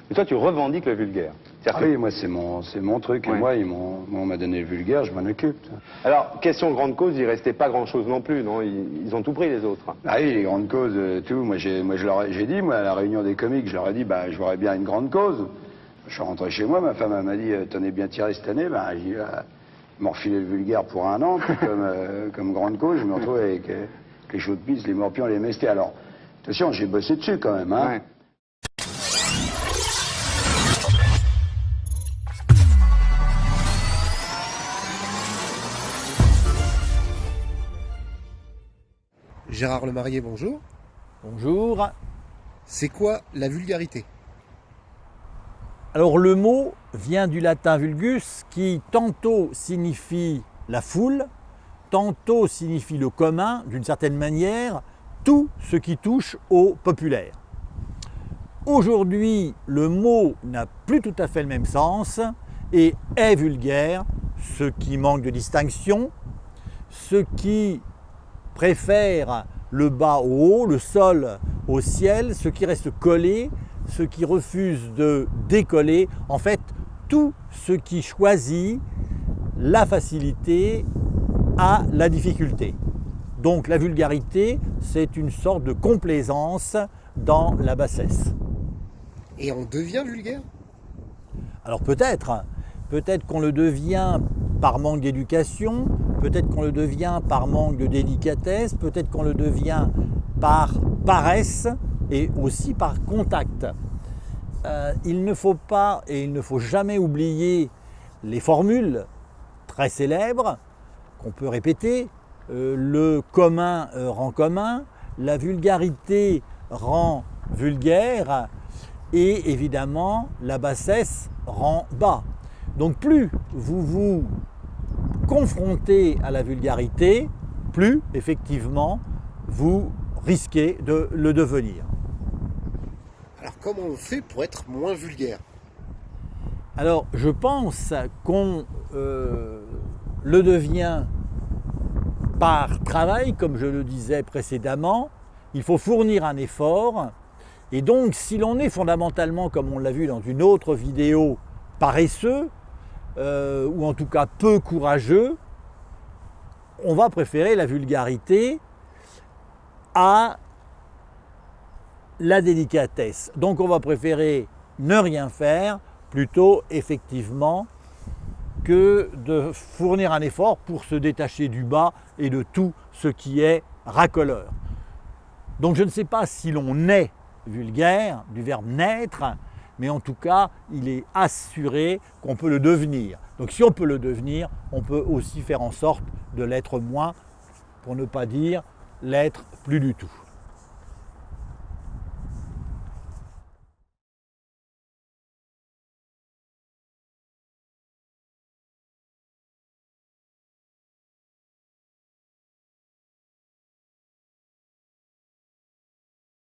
Mais toi, tu revendiques le vulgaire. Ah oui, moi, c'est mon truc. Ouais. Et moi, on m'a donné le vulgaire, je m'en occupe. Alors, question grande cause, il restait pas grand-chose non plus, non? Ils ont tout pris, les autres. Ah oui, les grandes causes, tout. Moi, j'ai dit, moi, à la réunion des comiques, je leur ai dit, bah, je voudrais bien une grande cause. Je suis rentré chez moi, ma femme elle m'a dit, t'en es bien tiré cette année. Bah, j'ai dit, ils m'ont refilé le vulgaire pour un an, puis comme grande cause, je me retrouve avec les chaudes pistes, les morpions, les mestés. Alors, attention, j'ai bossé dessus quand même, hein. Ouais. Gérard Lemarié, bonjour. Bonjour. C'est quoi la vulgarité? Alors le mot vient du latin vulgus qui tantôt signifie la foule, tantôt signifie le commun, d'une certaine manière, tout ce qui touche au populaire. Aujourd'hui, le mot n'a plus tout à fait le même sens et est vulgaire, ce qui manque de distinction, ce qui préfère le bas au haut, le sol au ciel, ce qui reste collé, ce qui refuse de décoller, en fait tout ce qui choisit la facilité à la difficulté. Donc la vulgarité, c'est une sorte de complaisance dans la bassesse. Et on devient vulgaire? Alors peut-être qu'on le devient par manque d'éducation, peut-être qu'on le devient par manque de délicatesse, peut-être qu'on le devient par paresse et aussi par contact. Il ne faut pas et il ne faut jamais oublier les formules très célèbres qu'on peut répéter. Le commun rend commun, la vulgarité rend vulgaire et évidemment la bassesse rend bas. Donc plus vous vous confrontez à la vulgarité, plus effectivement vous risquez de le devenir. Alors comment on fait pour être moins vulgaire? Alors je pense qu'on le devient par travail, comme je le disais précédemment. Il faut fournir un effort et donc si l'on est fondamentalement, comme on l'a vu dans une autre vidéo, paresseux, ou en tout cas peu courageux, on va préférer la vulgarité à la délicatesse. Donc on va préférer ne rien faire plutôt effectivement que de fournir un effort pour se détacher du bas et de tout ce qui est racoleur. Donc je ne sais pas si l'on naît vulgaire, du verbe naître, mais en tout cas, il est assuré qu'on peut le devenir. Donc si on peut le devenir, on peut aussi faire en sorte de l'être moins, pour ne pas dire l'être plus du tout.